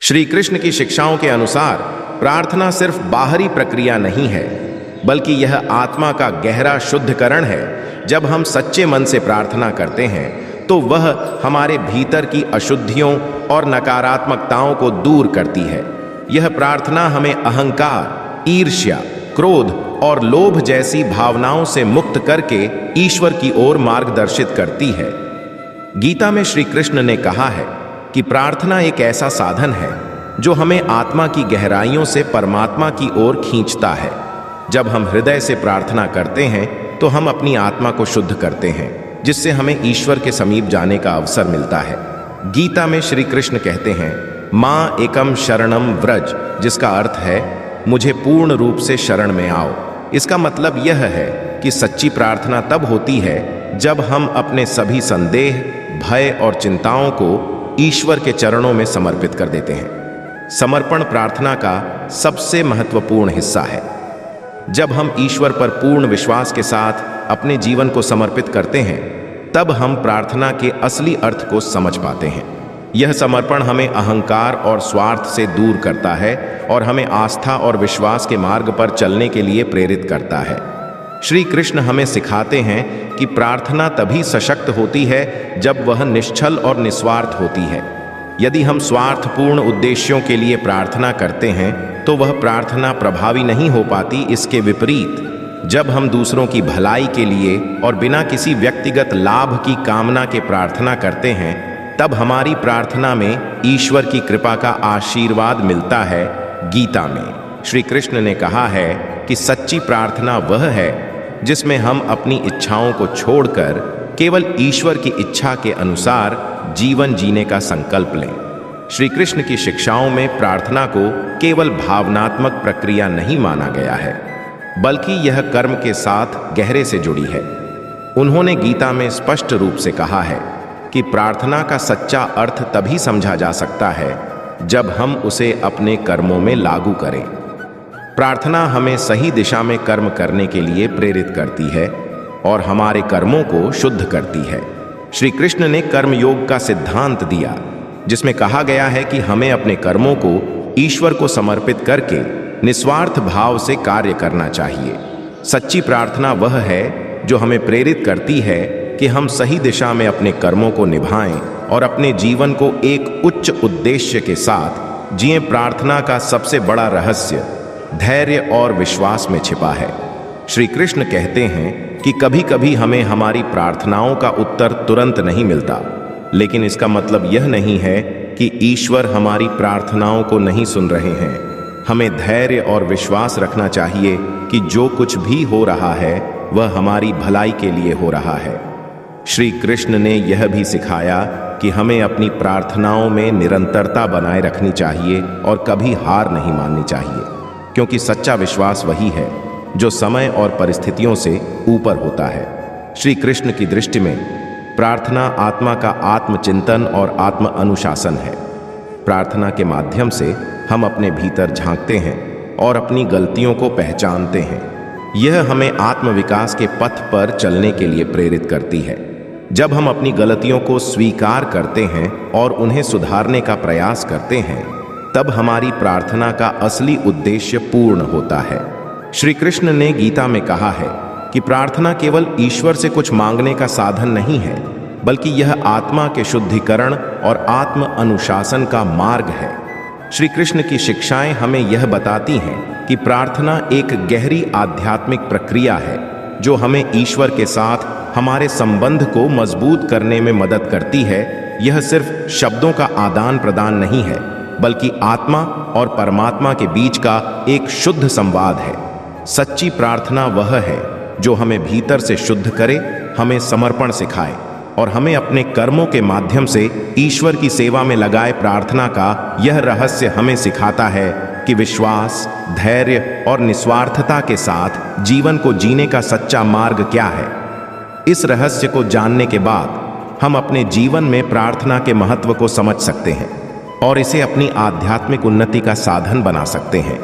श्री कृष्ण की शिक्षाओं के अनुसार प्रार्थना सिर्फ बाहरी प्रक्रिया नहीं है, बल्कि यह आत्मा का गहरा शुद्धिकरण है। जब हम सच्चे मन से प्रार्थना करते हैं तो वह हमारे भीतर की अशुद्धियों और नकारात्मकताओं को दूर करती है। यह प्रार्थना हमें अहंकार, ईर्ष्या, क्रोध और लोभ जैसी भावनाओं से मुक्त करके ईश्वर की ओर मार्गदर्शित करती है। गीता में श्री कृष्ण ने कहा है कि प्रार्थना एक ऐसा साधन है जो हमें आत्मा की गहराइयों से परमात्मा की ओर खींचता है। जब हम हृदय से प्रार्थना करते हैं तो हम अपनी आत्मा को शुद्ध करते हैं, जिससे हमें ईश्वर के समीप जाने का अवसर मिलता है। गीता में श्री कृष्ण कहते हैं, मां एकम शरणम व्रज, जिसका अर्थ है मुझे पूर्ण रूप से शरण में आओ। इसका मतलब यह है कि सच्ची प्रार्थना तब होती है जब हम अपने सभी संदेह, भय और चिंताओं को ईश्वर के चरणों में समर्पित कर देते हैं। समर्पण प्रार्थना का सबसे महत्वपूर्ण हिस्सा है। जब हम ईश्वर पर पूर्ण विश्वास के साथ अपने जीवन को समर्पित करते हैं, तब हम प्रार्थना के असली अर्थ को समझ पाते हैं। यह समर्पण हमें अहंकार और स्वार्थ से दूर करता है और हमें आस्था और विश्वास के मार्ग पर चलने के लिए प्रेरित करता है। श्री कृष्ण हमें सिखाते हैं कि प्रार्थना तभी सशक्त होती है जब वह निश्चल और निस्वार्थ होती है। यदि हम स्वार्थपूर्ण उद्देश्यों के लिए प्रार्थना करते हैं तो वह प्रार्थना प्रभावी नहीं हो पाती। इसके विपरीत, जब हम दूसरों की भलाई के लिए और बिना किसी व्यक्तिगत लाभ की कामना के प्रार्थना करते हैं, तब हमारी प्रार्थना में ईश्वर की कृपा का आशीर्वाद मिलता है। गीता में श्री कृष्ण ने कहा है कि सच्ची प्रार्थना वह है जिसमें हम अपनी इच्छाओं को छोड़कर केवल ईश्वर की इच्छा के अनुसार जीवन जीने का संकल्प लें। श्री कृष्ण की शिक्षाओं में प्रार्थना को केवल भावनात्मक प्रक्रिया नहीं माना गया है, बल्कि यह कर्म के साथ गहरे से जुड़ी है। उन्होंने गीता में स्पष्ट रूप से कहा है कि प्रार्थना का सच्चा अर्थ तभी समझा जा सकता है जब हम उसे अपने कर्मों में लागू करें। प्रार्थना हमें सही दिशा में कर्म करने के लिए प्रेरित करती है और हमारे कर्मों को शुद्ध करती है। श्री कृष्ण ने कर्म योग का सिद्धांत दिया, जिसमें कहा गया है कि हमें अपने कर्मों को ईश्वर को समर्पित करके निस्वार्थ भाव से कार्य करना चाहिए। सच्ची प्रार्थना वह है जो हमें प्रेरित करती है कि हम सही दिशा में अपने कर्मों को निभाएं और अपने जीवन को एक उच्च उद्देश्य के साथ जिएं। प्रार्थना का सबसे बड़ा रहस्य धैर्य और विश्वास में छिपा है। श्री कृष्ण कहते हैं कि कभी कभी हमें हमारी प्रार्थनाओं का उत्तर तुरंत नहीं मिलता, लेकिन इसका मतलब यह नहीं है कि ईश्वर हमारी प्रार्थनाओं को नहीं सुन रहे हैं। हमें धैर्य और विश्वास रखना चाहिए कि जो कुछ भी हो रहा है वह हमारी भलाई के लिए हो रहा है। श्री कृष्ण ने यह भी सिखाया कि हमें अपनी प्रार्थनाओं में निरंतरता बनाए रखनी चाहिए और कभी हार नहीं माननी चाहिए, क्योंकि सच्चा विश्वास वही है जो समय और परिस्थितियों से ऊपर होता है। श्री कृष्ण की दृष्टि में प्रार्थना आत्मा का आत्मचिंतन और आत्म अनुशासन है। प्रार्थना के माध्यम से हम अपने भीतर झांकते हैं और अपनी गलतियों को पहचानते हैं। यह हमें आत्मविकास के पथ पर चलने के लिए प्रेरित करती है। जब हम अपनी गलतियों को स्वीकार करते हैं और उन्हें सुधारने का प्रयास करते हैं, तब हमारी प्रार्थना का असली उद्देश्य पूर्ण होता है। श्री कृष्ण ने गीता में कहा है कि प्रार्थना केवल ईश्वर से कुछ मांगने का साधन नहीं है, बल्कि यह आत्मा के शुद्धिकरण और आत्म अनुशासन का मार्ग है। श्री कृष्ण की शिक्षाएं हमें यह बताती हैं कि प्रार्थना एक गहरी आध्यात्मिक प्रक्रिया है जो हमें ईश्वर के साथ हमारे संबंध को मजबूत करने में मदद करती है। यह सिर्फ शब्दों का आदान प्रदान नहीं है, बल्कि आत्मा और परमात्मा के बीच का एक शुद्ध संवाद है। सच्ची प्रार्थना वह है जो हमें भीतर से शुद्ध करे, हमें समर्पण सिखाए और हमें अपने कर्मों के माध्यम से ईश्वर की सेवा में लगाए। प्रार्थना का यह रहस्य हमें सिखाता है कि विश्वास, धैर्य और निस्वार्थता के साथ जीवन को जीने का सच्चा मार्ग क्या है। इस रहस्य को जानने के बाद हम अपने जीवन में प्रार्थना के महत्व को समझ सकते हैं और इसे अपनी आध्यात्मिक उन्नति का साधन बना सकते हैं।